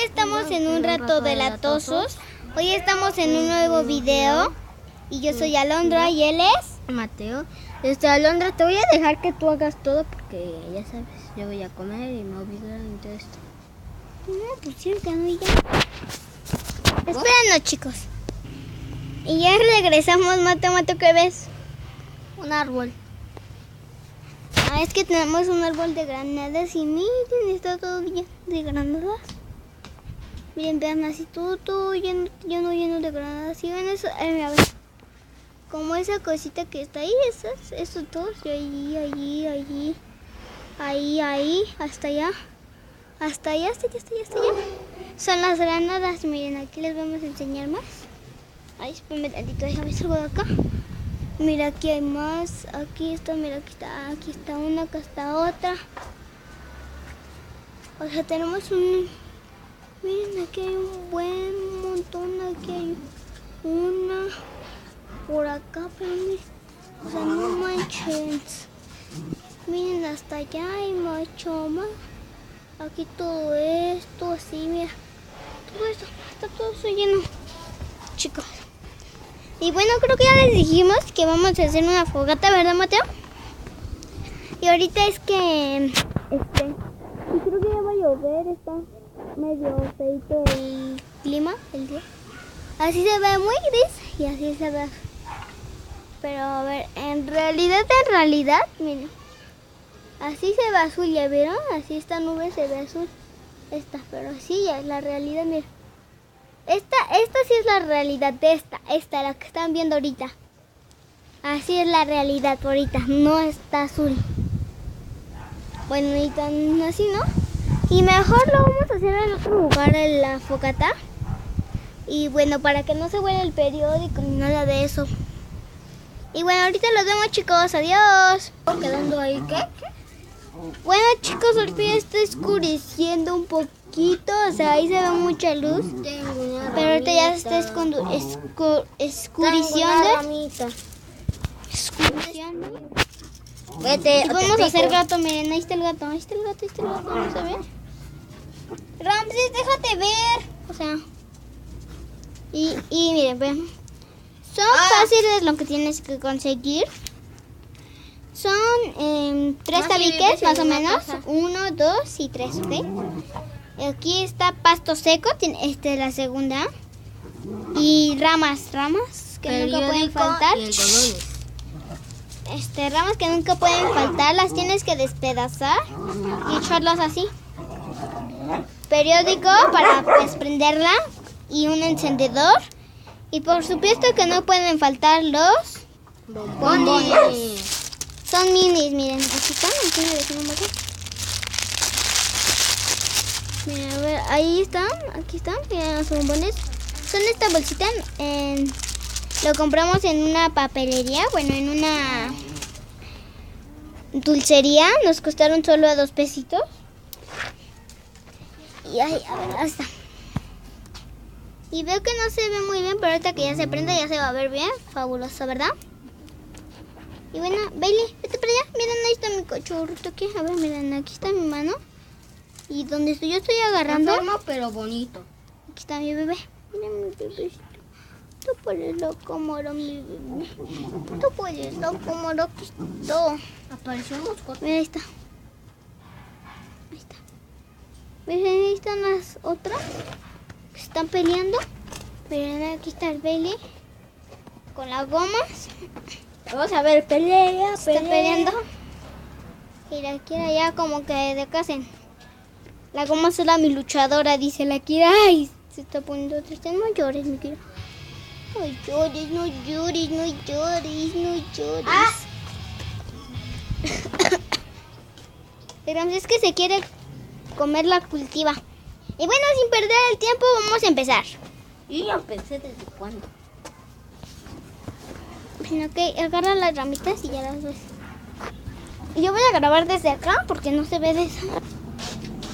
estamos en un rato de latosos. Hoy estamos en un nuevo video. Y yo soy Alondra y él es Mateo. Alondra, te voy a dejar que tú hagas todo porque ya sabes, yo voy a comer y me olvido en todo esto. No, pues sí, ya no, ya. Espéranos, chicos. Y ya regresamos. Mateo, ¿qué ves? Un árbol. Ah, es que tenemos un árbol de granadas y miren, está todo lleno de granadas. Miren, vean así todo lleno de granadas. Y ven eso, a ver. Como esa cosita que está ahí, esos dos, y ahí, hasta allá. Hasta allá. Son las granadas, miren, aquí les vamos a enseñar más. Ay, espérame tantito, déjame salgo de acá. Mira, aquí hay más, aquí está, mira, aquí está una, acá está otra. O sea, tenemos un... Miren, aquí hay un buen montón, aquí hay una... Por acá, pero miren, o sea, no manches. Miren, hasta allá hay mucho más. Aquí todo esto, así, mira. Todo esto, está todo eso lleno, chicos. Y bueno, creo que ya les dijimos que vamos a hacer una fogata, ¿verdad, Mateo? Y ahorita es que, y creo que ya va a llover, está medio feito el clima, el día. Así se ve muy gris y así se ve. Pero a ver, en realidad, miren. Así se ve azul, ¿ya vieron? Así esta nube se ve azul. Pero así ya es la realidad, miren. Esta sí es la realidad de esta, la que están viendo ahorita. Así es la realidad ahorita, no está azul. Bueno, y tan así, ¿no? Y mejor lo vamos a hacer en otro lugar, en la fogata. Y bueno, para que no se huela el periódico ni nada de eso. Y bueno, ahorita los vemos, chicos, adiós. Quedando ahí, ¿qué? Bueno, chicos, ahorita ya está oscureciendo un poquito, o sea, ahí se ve mucha luz. Pero ahorita ya se está escureciendo. Vete, y vamos a hacer gato, miren, ahí está el gato, ¿no se ve? Ramses, déjate ver. O sea, y miren, vean. Son fáciles lo que tienes que conseguir. Son 3 tabiques, más o menos. 1, 2 y 3, ¿ok? Aquí está pasto seco, esta es la segunda. Y ramas que nunca pueden faltar. Ramas que nunca pueden faltar, las tienes que despedazar y echarlas así. Periódico para prenderla y un encendedor. Y por supuesto que no pueden faltar los bombones. Son minis, miren, aquí están, miren, a ver, ahí están, aquí están, miren los bombones. Son esta bolsita, lo compramos en una papelería, bueno, en una dulcería, nos costaron solo 2 pesitos. Y ahí, a ver, ahí está. Y veo que no se ve muy bien, pero ahorita que ya se prenda ya se va a ver bien, fabuloso, ¿verdad? Y bueno, Bailey, vete para allá. Miren, ahí está mi cachorrito aquí. A ver, miren, aquí está mi mano. Y donde yo estoy agarrando. Enfermo, pero bonito. Aquí está mi bebé. Miren mi bebecito. Tú puedes loco, moro, mi bebé. Tú puedes loco, moro, aquí está. Apareció un moscote. Mira, ahí está. Miren, ahí están las otras que se están peleando. Miren, aquí está el Bailey con las gomas. Vamos a ver, pelea. Está peleando. Y la Kira ya como que de casen. La goma será mi luchadora, dice la Kira. Ay, se está poniendo triste. No llores, mi Kira. No llores. Pero es que se quiere comer la cultiva. Y bueno, sin perder el tiempo, vamos a empezar. Y ya empecé desde cuándo. Bueno, ok, agarra las ramitas y ya las ves. Y yo voy a grabar desde acá porque no se ve de eso.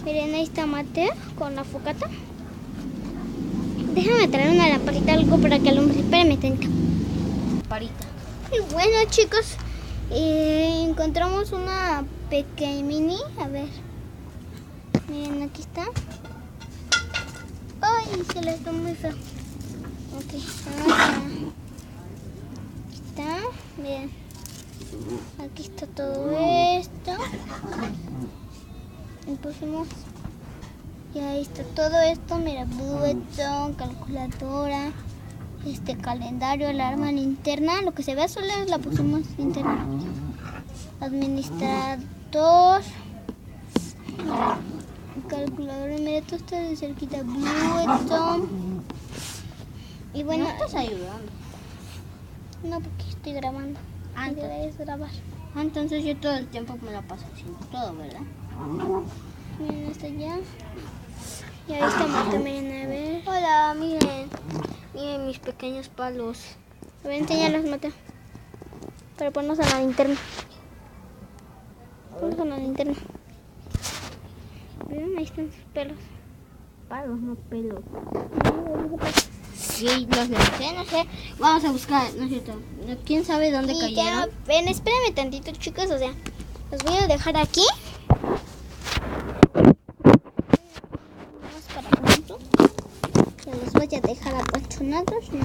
Miren, ahí está Mateo con la fogata. Déjame traer una lamparita, algo para que alumbre. Espérame, tenta. Lamparita. Y bueno, chicos, encontramos una pequeña mini. A ver. Miren, aquí está. Y se les da muy feo. Ok, ahora está, bien. Aquí está todo esto. Y pusimos. Y ahí está todo esto. Mira, buzón, calculadora, calendario, alarma, linterna. Lo que se ve azul la pusimos linterna. Administrador. Calculadora, mira, todo está de cerquita. Buzón. Y bueno. ¿No estás ayudando? No, porque estoy grabando. Ah, La idea es grabar. Entonces yo todo el tiempo me la paso haciendo todo, ¿verdad? Miren, está allá. Y ahí está Marta, miren, a ver. Hola, miren. Miren mis pequeños palos. A ver, enséñalos, Marta. Para ponernos a la linterna. Ponnos a la linterna. Miren, ahí están sus pelos. Palos, no pelos. Sí, los dejé, no sé. Vamos a buscar, ¿no es cierto? ¿Quién sabe dónde Y cayeron? ya, ven, espérenme tantito, chicos. O sea, los voy a dejar aquí. Vamos para pronto. Que los voy a dejar acolchonados, ¿no?